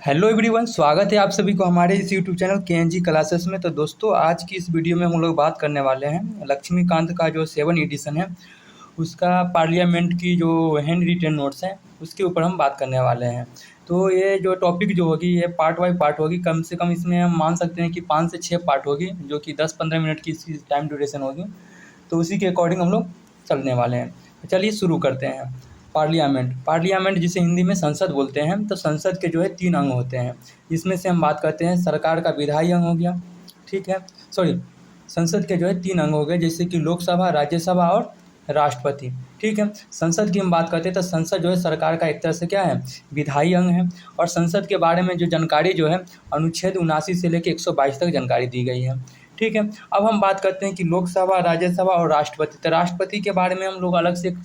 Hello everyone, स्वागत है आप सभी को हमारे इस यूट्यूब चैनल के क्लासेस में। तो दोस्तों, आज की इस वीडियो में हम लोग बात करने वाले हैं लक्ष्मीकांत का जो 7 एडिशन है उसका पार्लियामेंट की जो हैंड रिटेन नोट्स हैं उसके ऊपर हम बात करने वाले हैं। तो ये जो टॉपिक जो होगी ये पार्ट बाय पार्ट होगी। कम से कम इसमें हम मान सकते हैं कि 5 से 6 पार्ट होगी, जो कि 10-15 मिनट की इसकी टाइम ड्यूरेशन होगी। तो उसी के अकॉर्डिंग हम लोग चलने वाले हैं। तो चलिए शुरू करते हैं। पार्लियामेंट जिसे हिंदी में संसद बोलते हैं। तो संसद के जो है 3 अंग होते हैं। इसमें से हम बात करते हैं सरकार का विधायी अंग हो गया, ठीक है। सॉरी, संसद के जो है 3 अंग हो गए, जैसे कि लोकसभा, राज्यसभा और राष्ट्रपति, ठीक है। संसद की हम बात करते हैं तो संसद जो है सरकार का एक तरह से क्या है, विधायी अंग है। और संसद के बारे में जो जानकारी जो है अनुच्छेद 79 से लेकर 122 तक जानकारी दी गई है, ठीक है। अब हम बात करते हैं कि लोकसभा, राज्यसभा और राष्ट्रपति। तो राष्ट्रपति के बारे में हम लोग अलग से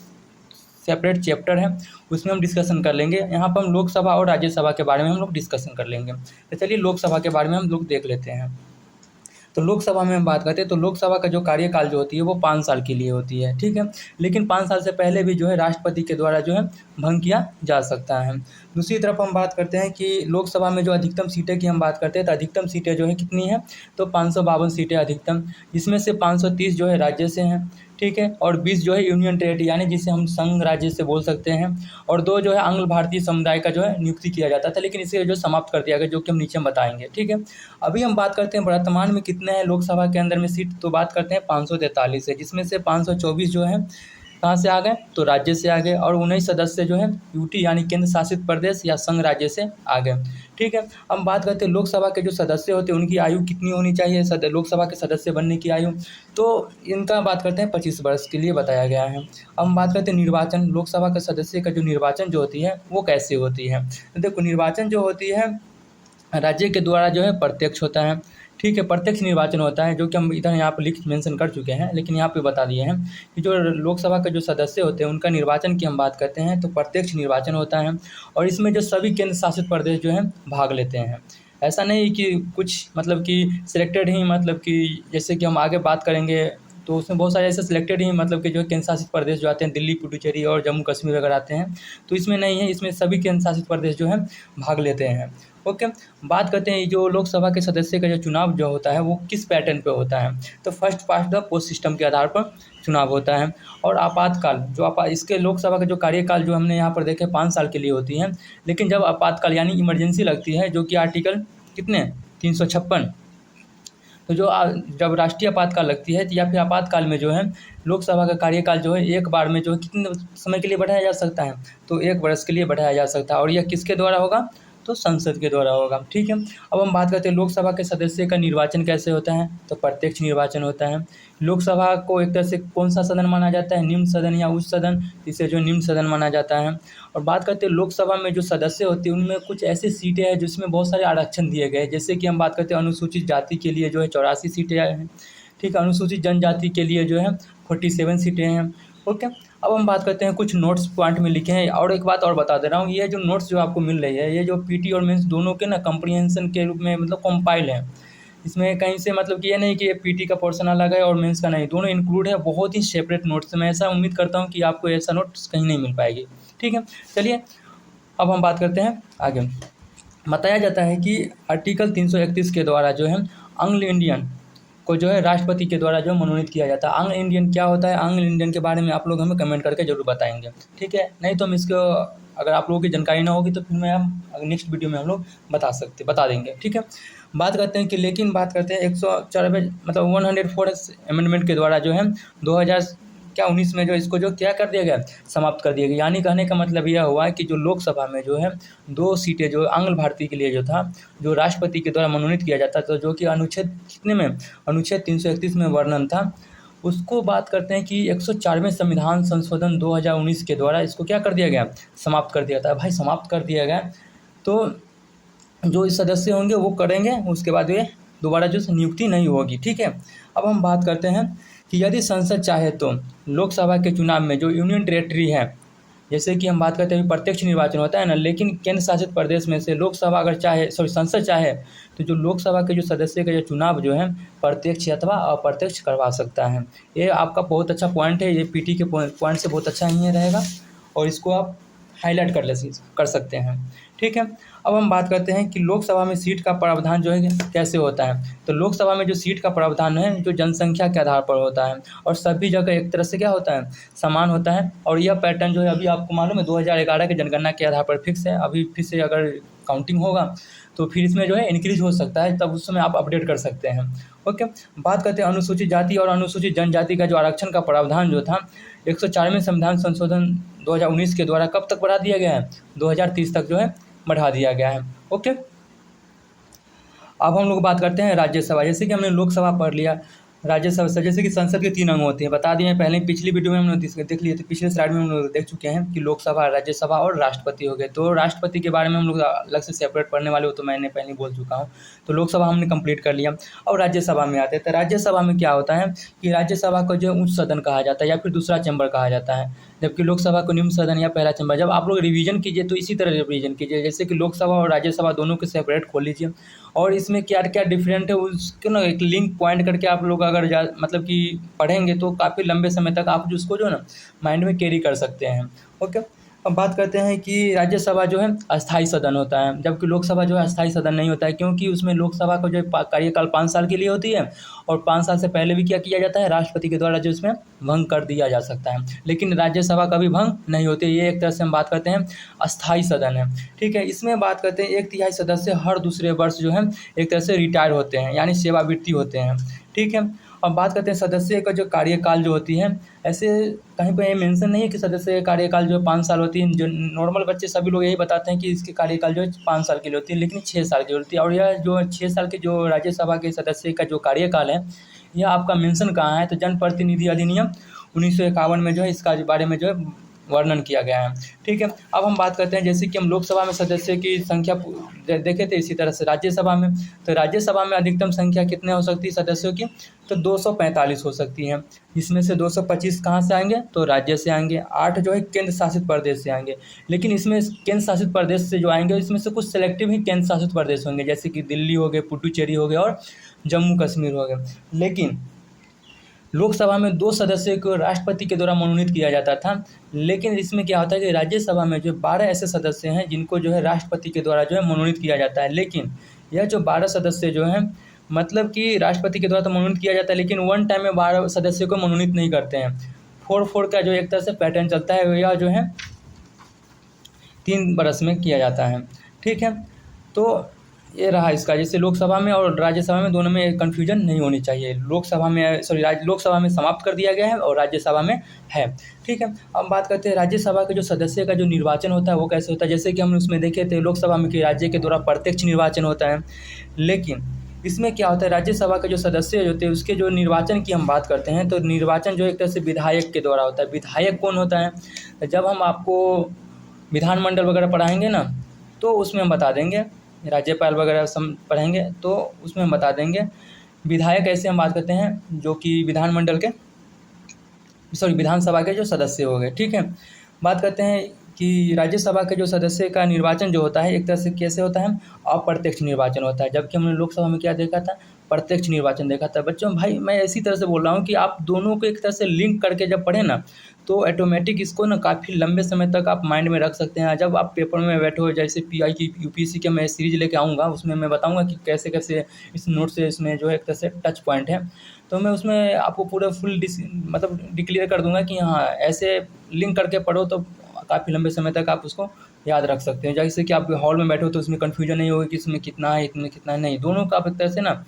सेपरेट चैप्टर है, उसमें हम डिस्कशन कर लेंगे। यहाँ पर हम लोकसभा और राज्यसभा के बारे में हम लोग डिस्कशन कर लेंगे। तो चलिए लोकसभा के बारे में हम लोग देख लेते हैं। तो लोकसभा में हम बात करते हैं तो लोकसभा का जो कार्यकाल जो होती है वो 5 साल के लिए होती है, ठीक है। लेकिन 5 साल से पहले भी जो है राष्ट्रपति के द्वारा जो है भंग किया जा सकता है। दूसरी तरफ हम बात करते हैं कि लोकसभा में जो अधिकतम सीटें की हम बात करते हैं तो अधिकतम सीटें जो है कितनी है, तो 552 सीटें अधिकतम। इसमें से 530 जो है राज्य से हैं, ठीक है। और 20 जो है यूनियन टेरेटरी यानी जिसे हम संघ राज्य से बोल सकते हैं। और 2 जो है आंग्ल भारतीय समुदाय का जो है नियुक्ति किया जाता था, लेकिन इसे जो समाप्त कर दिया गया, जो कि हम नीचे बताएंगे, ठीक है। अभी हम बात करते हैं वर्तमान में कितने हैं लोकसभा के अंदर में सीट। तो बात करते हैं 543 है, जिसमें से 524 जो है कहाँ से आ गए, तो राज्य से आ गए। और 19 सदस्य जो है यूटी यानी केंद्र शासित प्रदेश या संघ राज्य से आ गए, ठीक है। अब बात करते हैं लोकसभा के जो सदस्य होते हैं उनकी आयु कितनी होनी चाहिए, लोकसभा के सदस्य बनने की आयु। तो इनका बात करते हैं 25 वर्ष के लिए बताया गया है। अब हम बात करते हैं निर्वाचन। लोकसभा के सदस्य का जो निर्वाचन जो होती है वो कैसे होती है। तो देखो, निर्वाचन जो होती है राज्य के द्वारा जो है प्रत्यक्ष होता है, ठीक है। प्रत्यक्ष निर्वाचन होता है, जो कि हम इधर यहाँ पर लिख मेंशन कर चुके हैं, लेकिन यहाँ पे बता दिए हैं कि जो लोकसभा के जो सदस्य होते हैं उनका निर्वाचन की हम बात करते हैं तो प्रत्यक्ष निर्वाचन होता है। और इसमें जो सभी केंद्र शासित प्रदेश जो है भाग लेते हैं। ऐसा नहीं कि कुछ मतलब कि सिलेक्टेड ही, मतलब कि जैसे कि हम आगे बात करेंगे तो उसमें बहुत सारे ऐसे सिलेक्टेड ही मतलब कि जो केंद्र शासित प्रदेश जो आते हैं, दिल्ली, पुडुचेरी और जम्मू कश्मीर वगैरह आते हैं। तो इसमें नहीं है, इसमें सभी केंद्र शासित प्रदेश जो है भाग लेते हैं, ओके। बात करते हैं जो लोकसभा के सदस्य का जो चुनाव जो होता है वो किस पैटर्न पे होता है। तो first past the post system के आधार पर चुनाव होता है। और आपातकाल जो इसके लोकसभा का जो कार्यकाल जो हमने यहाँ पर देखे 5 साल के लिए होती है। लेकिन जब आपातकाल यानी इमरजेंसी लगती है, जो कि आर्टिकल कितने 356, तो जो जब राष्ट्रीय आपातकाल लगती है या फिर आपातकाल में जो है लोकसभा का कार्यकाल जो है एक बार में जो है कितने समय के लिए बढ़ाया जा सकता है, तो 1 वर्ष के लिए बढ़ाया जा सकता है। और यह किसके द्वारा होगा, तो संसद के द्वारा होगा, ठीक है। अब हम बात करते हैं लोकसभा के सदस्य का निर्वाचन कैसे होता है, तो प्रत्यक्ष निर्वाचन होता है। लोकसभा को एक तरह से कौन सा सदन माना जाता है, निम्न सदन या उच्च सदन, इसे जो निम्न सदन माना जाता है। और बात करते हैं लोकसभा में जो सदस्य होते हैं उनमें कुछ ऐसी सीटें हैं जिसमें बहुत सारे आरक्षण दिए गए हैं। जैसे कि हम बात करते हैं अनुसूचित जाति के लिए जो है 84 सीटें हैं, ठीक है। अनुसूचित जनजाति के लिए जो है 47 सीटें हैं, ओके। अब हम बात करते हैं कुछ नोट्स पॉइंट में लिखे हैं। और एक बात और बता दे रहा हूँ, ये जो नोट्स जो आपको मिल रही है ये जो पीटी और मेंस दोनों के ना कंप्रीहेंशन के रूप में मतलब कंपाइल है। इसमें कहीं से मतलब कि ये नहीं कि ये पीटी का पोर्शन अलग है और मेंस का नहीं, दोनों इंक्लूड है। बहुत ही सेपरेट नोट्स। मैं ऐसा उम्मीद करता हूँ कि आपको ऐसा नोट्स कहीं नहीं मिल पाएगी, ठीक है। चलिए अब हम बात करते हैं आगे। बताया जाता है कि आर्टिकल 331 के द्वारा जो है एंग्लो इंडियन को जो है राष्ट्रपति के द्वारा जो मनोनीत किया जाता है। एंग्लो इंडियन क्या होता है, एंग्लो इंडियन के बारे में आप लोग हमें कमेंट करके जरूर बताएंगे, ठीक है। नहीं तो हम इसको, अगर आप लोगों की जानकारी ना होगी तो फिर मैं हम नेक्स्ट वीडियो में हम लोग बता देंगे, ठीक है। बात करते हैं कि लेकिन बात करते हैं 104 मतलब 104 अमेंडमेंट के द्वारा जो है 2019 में जो इसको जो क्या कर दिया गया, समाप्त कर दिया गया। यानी कहने का मतलब यह हुआ है कि जो लोकसभा में जो है 2 सीटें जो आंग्ल भारतीय के लिए जो था, जो राष्ट्रपति के द्वारा मनोनीत किया जाता था, जो कि अनुच्छेद कितने में, अनुच्छेद 331 में वर्णन था, उसको बात करते हैं कि 104वें संविधान संशोधन 2019 के द्वारा इसको क्या कर दिया गया, समाप्त कर दिया था। भाई समाप्त कर दिया गया तो जो सदस्य होंगे वो करेंगे, उसके बाद वे दोबारा जो नियुक्ति नहीं होगी, ठीक है। अब हम बात करते हैं कि यदि संसद चाहे तो लोकसभा के चुनाव में जो यूनियन टेरेटरी है, जैसे कि हम बात करते हैं प्रत्यक्ष निर्वाचन होता है ना, लेकिन केंद्र शासित प्रदेश में से लोकसभा अगर चाहे, संसद चाहे तो जो लोकसभा के जो सदस्य का जो चुनाव जो है प्रत्यक्ष अथवा अप्रत्यक्ष करवा सकता है। ये आपका बहुत अच्छा पॉइंट है, ये पीटी के पॉइंट से बहुत अच्छा ही रहेगा और इसको आप हाईलाइट कर सकते हैं, ठीक है। अब हम बात करते हैं कि लोकसभा में सीट का प्रावधान जो है कैसे होता है। तो लोकसभा में जो सीट का प्रावधान है जो जनसंख्या के आधार पर होता है और सभी जगह एक तरह से क्या होता है, समान होता है। और यह पैटर्न जो है अभी आपको मालूम है 2011 के जनगणना के आधार पर फिक्स है। अभी फिर से अगर काउंटिंग होगा तो फिर इसमें जो है इंक्रीज हो सकता है, तब उस समय आप अपडेट कर सकते हैं। ओके। बात करते हैं अनुसूचित जाति और अनुसूचित जनजाति का जो आरक्षण का प्रावधान जो था 104वें संविधान संशोधन 2019 के द्वारा कब तक बढ़ा दिया गया है, 2030 तक जो है बढ़ा दिया गया है। ओके। अब हम लोग बात करते हैं राज्यसभा। जैसे कि हमने लोकसभा पढ़ लिया, राज्यसभा से जैसे कि संसद के 3 अंग होते हैं, बता दिए पहले पिछली वीडियो में हम लोग देख लिए थे, पिछले स्लाइड में हम लोग देख चुके हैं कि लोकसभा, राज्यसभा और राष्ट्रपति हो गए। तो राष्ट्रपति के बारे में हम लोग अलग से सेपरेट पढ़ने वाले हो, तो मैंने पहले बोल चुका हूँ। तो लोकसभा हमने कंप्लीट कर लिया। और राज्यसभा में आते हैं, तो राज्यसभा में क्या होता है कि राज्यसभा को जो उच्च सदन कहा जाता है या फिर दूसरा चैम्बर कहा जाता है, जबकि लोकसभा को निम्न सदन या पहला चैम्बर। जब आप लोग रिवीजन कीजिए तो इसी तरह रिवीजन कीजिए, जैसे कि लोकसभा और राज्यसभा दोनों को सेपरेट खोल लीजिए और इसमें क्या क्या डिफरेंट है उसके ना एक लिंक पॉइंट करके आप लोग अगर मतलब कि पढ़ेंगे तो काफ़ी लंबे समय तक आप उसको जो ना माइंड में कैरी कर सकते हैं। ओके। अब बात करते हैं कि राज्यसभा जो है अस्थाई सदन होता है, जबकि लोकसभा जो है अस्थाई सदन नहीं होता है, क्योंकि उसमें लोकसभा को जो कार्यकाल 5 साल के लिए होती है और 5 साल से पहले भी क्या किया जाता है, राष्ट्रपति के द्वारा जो इसमें भंग कर दिया जा सकता है। लेकिन राज्यसभा कभी भंग नहीं होती। ये एक तरह से हम बात करते हैं अस्थाई सदन है। ठीक है। इसमें बात करते हैं 1/3 सदस्य हर दूसरे वर्ष जो है एक तरह से रिटायर होते हैं, यानी सेवावृत्ति होते हैं। ठीक है। अब बात करते हैं सदस्य का जो कार्यकाल जो होती है, ऐसे कहीं पर ये मेंशन नहीं है कि सदस्य का कार्यकाल जो 5 साल होती है। जो नॉर्मल बच्चे सभी लोग यही बताते हैं कि इसके कार्यकाल जो है 5 साल की होती है, लेकिन 6 साल की होती है। और यह जो 6 साल के जो राज्यसभा के सदस्य का जो कार्यकाल है, यह आपका मेंशन कहाँ है, तो जनप्रतिनिधि अधिनियम 1951 में जो है इसका बारे में जो है वर्णन किया गया है। ठीक है। अब हम बात करते हैं जैसे कि हम लोकसभा में सदस्य की संख्या देखे थे, इसी तरह से राज्यसभा में, तो राज्यसभा में अधिकतम संख्या कितने हो सकती है सदस्यों की, तो 245 हो सकती है। इसमें से 225 कहाँ से आएंगे, तो राज्य से आएंगे। 8 जो है केंद्र शासित प्रदेश से आएंगे। लेकिन इसमें केंद्र शासित प्रदेश से जो आएंगे इसमें से कुछ सेलेक्टिव ही केंद्र शासित प्रदेश होंगे, जैसे कि दिल्ली हो गए, पुडुचेरी हो गए और जम्मू कश्मीर हो गए। लेकिन लोकसभा में 2 सदस्यों को राष्ट्रपति के द्वारा मनोनीत किया जाता था। लेकिन इसमें क्या होता है कि राज्यसभा में जो 12 ऐसे सदस्य हैं जिनको जो है राष्ट्रपति के द्वारा जो है मनोनीत किया जाता है। लेकिन यह जो 12 सदस्य जो हैं, मतलब कि राष्ट्रपति के द्वारा तो मनोनीत किया जाता है, लेकिन वन टाइम में 12 सदस्यों को मनोनीत नहीं करते हैं। 4-4 का जो एक तरह से पैटर्न चलता है, यह जो है 3 बरस में किया जाता है। ठीक है। तो ये रहा इसका, जैसे लोकसभा में और राज्यसभा में दोनों में कन्फ्यूजन नहीं होनी चाहिए। लोकसभा में लोकसभा में समाप्त कर दिया गया है और राज्यसभा में है। ठीक है। अब बात करते हैं राज्यसभा के जो सदस्य का जो निर्वाचन होता है वो कैसे होता है। जैसे कि हम उसमें देखे थे लोकसभा में कि राज्य के द्वारा प्रत्यक्ष निर्वाचन होता है, लेकिन इसमें क्या होता है राज्यसभा के जो सदस्य होते हैं उसके जो निर्वाचन की हम बात करते हैं, तो निर्वाचन जो एक तरह से विधायक के द्वारा होता है। विधायक कौन होता है, जब हम आपको विधानमंडल वगैरह पढ़ाएंगे ना तो उसमें हम बता देंगे, राज्यपाल वगैरह सब पढ़ेंगे तो उसमें हम बता देंगे। विधायक ऐसे हम बात करते हैं जो कि विधानसभा के जो सदस्य हो गए। ठीक है। बात करते हैं कि राज्यसभा के जो सदस्य का निर्वाचन जो होता है एक तरह से कैसे होता है, अप्रत्यक्ष निर्वाचन होता है। जबकि हमने लोकसभा में क्या देखा था, प्रत्यक्ष निर्वाचन देखा था। बच्चों भाई मैं इसी तरह से बोल रहा हूँ कि आप दोनों को एक तरह से लिंक करके जब पढ़ें ना तो ऑटोमेटिक इसको ना काफ़ी लंबे समय तक आप माइंड में रख सकते हैं। जब आप पेपर में बैठे हो, जैसे पीआई की यूपीएससी के मैं सीरीज लेके आऊँगा, उसमें मैं बताऊँगा कि कैसे कैसे इस नोट से इसमें जो है एक तरह से टच पॉइंट है, तो मैं उसमें आपको पूरा फुल मतलब डिक्लेयर कर दूंगा कि हाँ ऐसे लिंक करके पढ़ो तो काफ़ी लंबे समय तक आप उसको याद रख सकते हैं। जैसे कि आप हॉल में बैठे हो तो उसमें कन्फ्यूजन नहीं होगा कि इसमें कितना है, इसमें कितना है, नहीं, दोनों का आप एक तरह से ना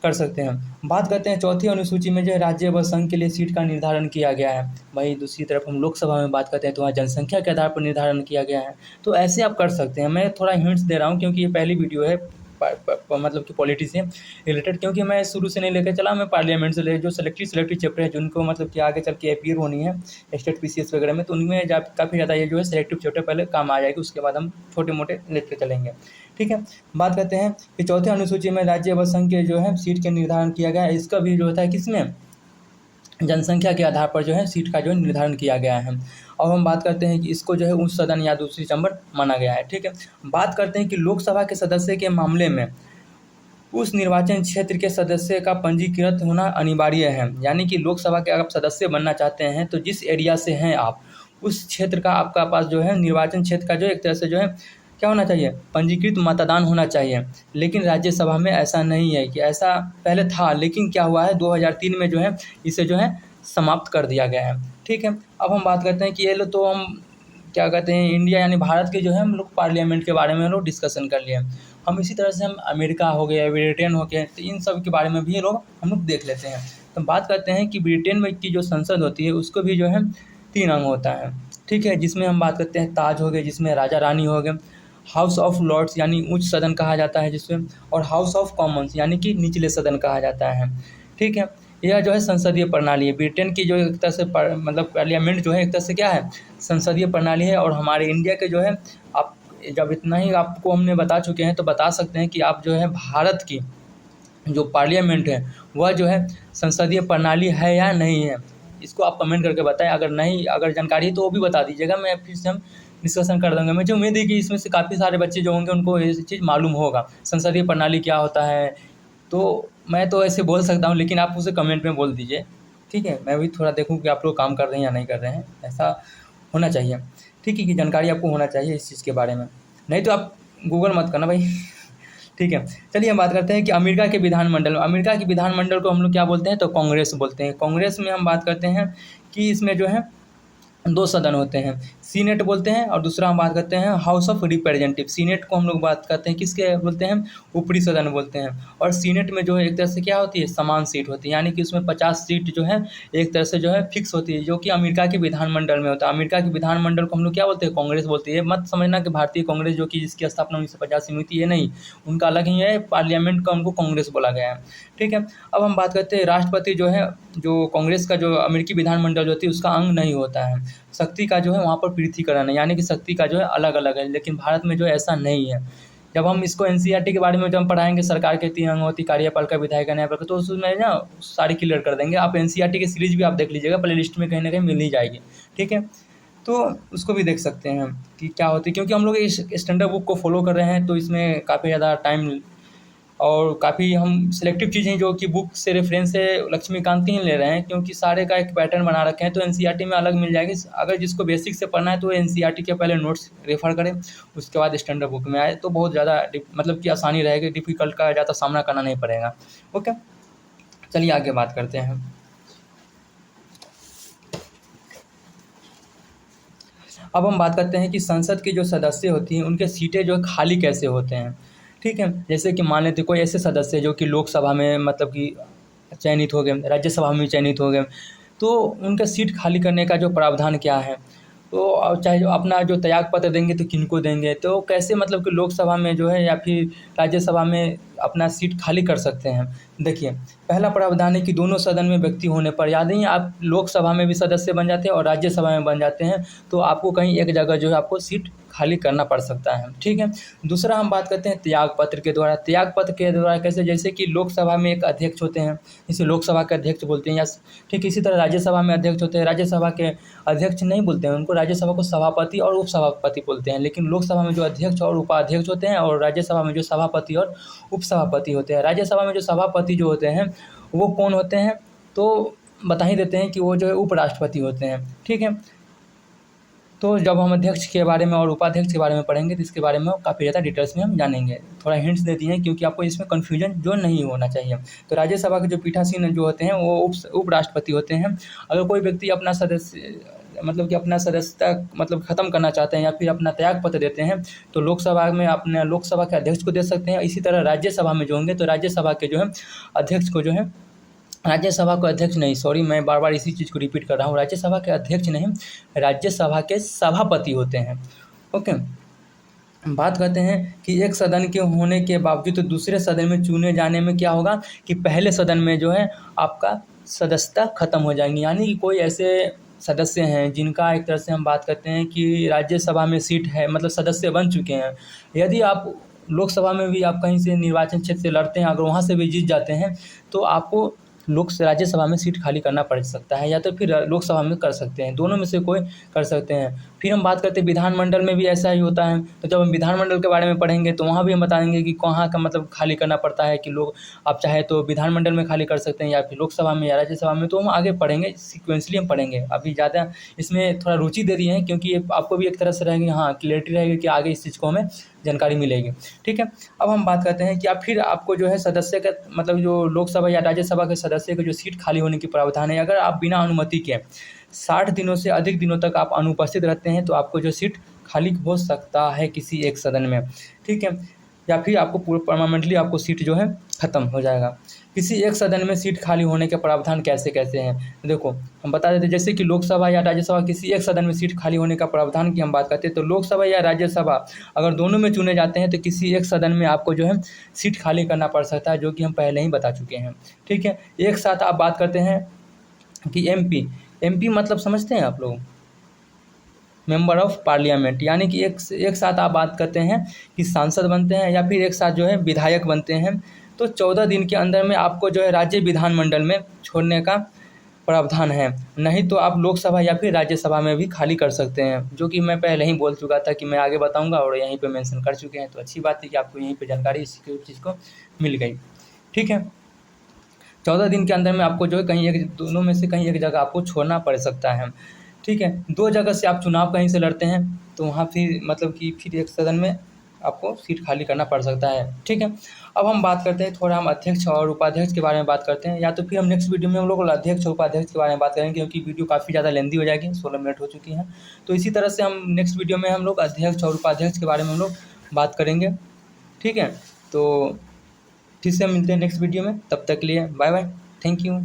कर सकते हैं। बात करते हैं चौथी अनुसूची में जो है राज्य व संघ के लिए सीट का निर्धारण किया गया है। वहीं दूसरी तरफ हम लोकसभा में बात करते हैं तो वहाँ जनसंख्या के आधार पर निर्धारण किया गया है। तो ऐसे आप कर सकते हैं। मैं थोड़ा हिंट्स दे रहा हूँ क्योंकि ये पहली वीडियो है मतलब कि पॉलिटी से रिलेटेड, क्योंकि मैं शुरू से नहीं लेकर चला, मैं पार्लियामेंट से ले जो सेलेक्टिव चैप्टर है जिनको मतलब कि आगे चल के अपीयर होनी है स्टेट पीसीएस वगैरह में, तो उनमें काफ़ी ज़्यादा ये जो है सेलेक्टिव चैप्टर पहले काम आ जाएगी, उसके बाद हम छोटे मोटे लेकर चलेंगे। ठीक है। बात करते हैं कि चौथे अनुसूची में राज्य व संघ के जो है सीट के निर्धारण किया गया है। इसका भी जो होता है किसमें, जनसंख्या के आधार पर जो है सीट का जो निर्धारण किया गया है। अब हम बात करते हैं कि इसको जो है उच्च सदन या दूसरी चैम्बर माना गया है। ठीक है। बात करते हैं कि लोकसभा के सदस्य के मामले में उस निर्वाचन क्षेत्र के सदस्य का पंजीकृत होना अनिवार्य है। यानी कि लोकसभा के अगर आप सदस्य बनना चाहते हैं तो जिस एरिया से हैं आप, उस क्षेत्र का आपका पास जो है निर्वाचन क्षेत्र का जो एक तरह से जो है क्या होना चाहिए, पंजीकृत मतदान होना चाहिए। लेकिन राज्यसभा में ऐसा नहीं है कि ऐसा पहले था, लेकिन क्या हुआ है 2003 में जो है इसे जो है समाप्त कर दिया गया है। ठीक है, अब हम बात करते हैं कि ये लो, तो हम क्या कहते हैं, इंडिया यानी भारत के जो है हम लोग पार्लियामेंट के बारे में हम लोग डिस्कशन कर लिए। हम इसी तरह से हम अमेरिका हो गया, ब्रिटेन हो गया, तो इन सब के बारे में भी ये लोग हम लोग देख लेते हैं। तो बात करते हैं कि ब्रिटेन में की जो संसद होती है उसको भी जो है 3 अंग होता है। ठीक है, जिसमें हम बात करते हैं ताज हो गए, जिसमें राजा रानी हो गए, हाउस ऑफ लॉर्ड्स यानी उच्च सदन कहा जाता है जिसमें, और हाउस ऑफ कॉमन्स यानी कि निचले सदन कहा जाता है। ठीक है, यह जो है संसदीय प्रणाली है। ब्रिटेन की जो एक तरह से मतलब पार्लियामेंट जो है एक तरह से क्या है, संसदीय प्रणाली है। और हमारे इंडिया के जो है, आप जब इतना ही आपको हमने बता चुके हैं तो बता सकते हैं कि आप जो है भारत की जो पार्लियामेंट है वह जो है संसदीय प्रणाली है या नहीं है, इसको आप कमेंट करके बताएं। अगर नहीं, अगर जानकारी है तो वो भी बता दीजिएगा, मैं फिर से हम डिस्कशन कर देंगे। मुझे उम्मीद है कि इसमें से काफ़ी सारे बच्चे जो होंगे उनको ये चीज़ मालूम होगा, संसदीय प्रणाली क्या होता है। तो मैं तो ऐसे बोल सकता हूँ, लेकिन आप उसे कमेंट में बोल दीजिए। ठीक है, मैं भी थोड़ा देखूँ कि आप लोग काम कर रहे हैं या नहीं कर रहे हैं, ऐसा होना चाहिए। ठीक है, कि जानकारी आपको होना चाहिए इस चीज़ के बारे में, नहीं तो आप गूगल मत करना भाई। ठीक है, चलिए हम बात करते हैं कि अमेरिका के विधानमंडल, अमेरिका के विधानमंडल को हम लोग क्या बोलते हैं, तो कांग्रेस बोलते हैं। कांग्रेस में हम बात करते हैं कि इसमें जो है 2 सदन होते हैं, सीनेट बोलते हैं, और दूसरा हम बात करते हैं हाउस ऑफ रिप्रेजेंटेटिव। सीनेट को हम लोग बात करते हैं किसके बोलते हैं, ऊपरी सदन बोलते हैं। और सीनेट में जो है एक तरह से क्या होती है, समान सीट होती है, यानी कि उसमें 50 सीट जो है एक तरह से जो है फिक्स होती है, जो कि अमेरिका के विधानमंडल में होता है। अमेरिका के विधानमंडल को हम लोग क्या बोलते हैं, कांग्रेस बोलते हैं। मत समझना कि भारतीय कांग्रेस जो कि जिसकी स्थापना 1985 में हुई थी, ये नहीं, उनका अलग ही है, पार्लियामेंट का उनको कांग्रेस बोला गया है। ठीक है, अब हम बात करते हैं राष्ट्रपति जो है, जो कांग्रेस का जो अमेरिकी विधानमंडल जो होती है उसका अंग नहीं होता है। शक्ति का जो है वहाँ पर पृथ्वीकरण है, यानी कि शक्ति का जो है अलग अलग है, लेकिन भारत में जो है ऐसा नहीं है। जब हम इसको एनसीईआरटी के बारे में जब हम पढ़ाएंगे, सरकार के 3 अंग होती, कार्यपालिका, विधायिका, न्यायपालिका, तो उसमें ना सारी क्लियर कर देंगे। आप एनसीईआरटी की सीरीज भी आप देख लीजिएगा, प्ले लिस्ट में कहीं ना कहीं मिल ही जाएगी। ठीक है, तो उसको भी देख सकते हैं कि क्या होती है, क्योंकि हम लोग इस स्टैंडर्ड बुक को फॉलो कर रहे हैं, तो इसमें काफ़ी ज़्यादा टाइम और काफ़ी हम सिलेक्टिव चीज़ें जो कि बुक से रेफरेंस से लक्ष्मीकांत की ही ले रहे हैं, क्योंकि सारे का एक पैटर्न बना रखे हैं, तो एनसीईआरटी में अलग मिल जाएगी। अगर जिसको बेसिक से पढ़ना है तो एनसीईआरटी के पहले नोट्स रेफर करें, उसके बाद स्टैंडर्ड बुक में आए तो बहुत ज़्यादा मतलब कि आसानी रहेगी, डिफ़िकल्ट का ज़्यादा सामना करना नहीं पड़ेगा। ओके, चलिए आगे बात करते हैं। अब हम बात करते हैं कि संसद की जो सदस्य होती हैं उनके सीटें जो है खाली कैसे होते हैं। ठीक है, जैसे कि मान लेते कोई ऐसे सदस्य जो कि लोकसभा में मतलब कि चयनित हो गए, राज्यसभा में चयनित हो गए, तो उनका सीट खाली करने का जो प्रावधान क्या है, तो चाहे जो अपना जो त्याग पत्र देंगे तो किनको देंगे, तो कैसे मतलब कि लोकसभा में जो है या फिर राज्यसभा में अपना सीट खाली कर सकते हैं। देखिए, पहला प्रावधान है कि दोनों सदन में व्यक्ति होने पर, याद नहीं, आप लोकसभा में भी सदस्य बन जाते हैं और राज्यसभा में बन जाते हैं, तो आपको कहीं एक जगह जो है आपको सीट खाली करना पड़ सकता है। ठीक है, दूसरा हम बात करते हैं त्याग पत्र के द्वारा। त्याग पत्र के द्वारा कैसे, जैसे कि लोकसभा में एक अध्यक्ष होते हैं, इसे लोकसभा के अध्यक्ष बोलते हैं, या ठीक इसी तरह राज्यसभा में अध्यक्ष होते हैं, राज्यसभा के अध्यक्ष नहीं बोलते हैं उनको, राज्यसभा को सभापति और उपसभापति बोलते हैं। लेकिन लोकसभा में जो अध्यक्ष और उपाध्यक्ष होते हैं, और राज्यसभा में जो सभापति और उपसभापति होते हैं। राज्यसभा में जो सभापति जो होते हैं वो कौन होते हैं, तो बता ही देते हैं कि वो जो है उपराष्ट्रपति होते हैं। ठीक है, तो जब हम अध्यक्ष के बारे में और उपाध्यक्ष के बारे में पढ़ेंगे तो इसके बारे में काफ़ी ज़्यादा डिटेल्स में हम जानेंगे। थोड़ा हिंट्स दे दिए हैं क्योंकि आपको इसमें कन्फ्यूजन जो नहीं होना चाहिए। तो राज्यसभा के जो पीठासीन जो होते हैं वो उपराष्ट्रपति होते हैं। अगर कोई व्यक्ति अपना सदस्य मतलब कि अपना सदस्यता मतलब ख़त्म करना चाहते हैं या फिर अपना त्याग पत्र देते हैं, तो लोकसभा में अपने लोकसभा के अध्यक्ष को दे सकते हैं। इसी तरह राज्यसभा में जो होंगे तो राज्यसभा के जो है अध्यक्ष को जो है, राज्यसभा के अध्यक्ष नहीं, सॉरी मैं बार बार इसी चीज़ को रिपीट कर रहा हूँ, राज्यसभा के अध्यक्ष नहीं, राज्यसभा के सभापति होते हैं। ओके, बात करते हैं कि एक सदन के होने के बावजूद तो दूसरे सदन में चुने जाने में क्या होगा कि पहले सदन में जो है आपका सदस्यता खत्म हो जाएंगी। यानी कि कोई ऐसे सदस्य हैं जिनका एक तरह से हम बात करते हैं कि राज्यसभा में सीट है, मतलब सदस्य बन चुके हैं। यदि आप लोकसभा में भी आप कहीं से निर्वाचन क्षेत्र से लड़ते हैं, अगर वहाँ से भी जीत जाते हैं तो आपको राज्यसभा में सीट खाली करना पड़ सकता है, या तो फिर लोकसभा में कर सकते हैं, दोनों में से कोई कर सकते हैं। फिर हम बात करते हैं विधानमंडल में भी ऐसा ही होता है। तो जब हम विधानमंडल के बारे में पढ़ेंगे तो वहाँ भी हम बताएंगे कि कहाँ का मतलब खाली करना पड़ता है, कि लोग आप चाहे तो विधानमंडल में खाली कर सकते हैं या फिर लोकसभा में या राज्यसभा में। तो हम आगे पढ़ेंगे, सीक्वेंसली हम पढ़ेंगे। अभी ज़्यादा इसमें थोड़ा रुचि दे दिए हैं क्योंकि ये आपको भी एक तरह से रहेगी, हाँ क्लियरिटी रहेगी कि आगे इस चीज़ को हमें जानकारी मिलेगी। ठीक है, अब हम बात करते हैं कि आप फिर आपको जो है सदस्य का मतलब जो लोकसभा या राज्यसभा के सदस्य के जो सीट खाली होने की प्रावधान है, अगर आप बिना अनुमति के 60 दिनों से अधिक दिनों तक आप अनुपस्थित रहते हैं तो आपको जो सीट खाली हो सकता है किसी एक सदन में। ठीक है, या फिर आपको पूरा परमानेंटली आपको सीट जो है ख़त्म हो जाएगा। किसी एक सदन में सीट खाली होने के प्रावधान कैसे कैसे हैं, देखो हम बता देते हैं। जैसे कि लोकसभा या राज्यसभा किसी एक सदन में सीट खाली होने का प्रावधान की हम बात करते हैं, तो लोकसभा या राज्यसभा अगर दोनों में चुने जाते हैं तो किसी एक सदन में आपको जो है सीट खाली करना पड़ सकता है, जो कि हम पहले ही बता चुके हैं। ठीक है, एक साथ आप बात करते हैं कि एमपी मतलब समझते हैं आप लोग, मेंबर ऑफ पार्लियामेंट, यानी कि एक साथ आप बात करते हैं कि सांसद बनते हैं या फिर एक साथ जो है विधायक बनते हैं। तो 14 दिन के अंदर में आपको जो है राज्य विधानमंडल में छोड़ने का प्रावधान है, नहीं तो आप लोकसभा या फिर राज्यसभा में भी खाली कर सकते हैं, जो कि मैं पहले ही बोल चुका था कि मैं आगे बताऊंगा और यहीं पे मेंशन कर चुके हैं। तो अच्छी बात है कि आपको यहीं पे जानकारी इस चीज़ को मिल गई। ठीक है, 14 दिन के अंदर में आपको जो है कहीं एक दोनों में से कहीं एक जगह आपको छोड़ना पड़ सकता है। ठीक है, 2 जगह से आप चुनाव कहीं से लड़ते हैं तो वहाँ फिर मतलब कि फिर एक सदन में आपको सीट खाली करना पड़ सकता है। ठीक है, अब हम बात करते हैं थोड़ा हम अध्यक्ष और उपाध्यक्ष के बारे में बात करते हैं, या तो फिर हम नेक्स्ट वीडियो में हम लोग अध्यक्ष और उपाध्यक्ष के बारे में बात करेंगे क्योंकि वीडियो काफ़ी ज़्यादा लेंदी हो जाएगी, 16 मिनट हो चुकी हैं। तो इसी तरह से हम नेक्स्ट वीडियो में हम लोग अध्यक्ष और उपाध्यक्ष के बारे में हम लोग बात करेंगे। ठीक है, तो फिर से हम मिलते हैं नेक्स्ट वीडियो में, तब तक के लिए बाय बाय, थैंक यू।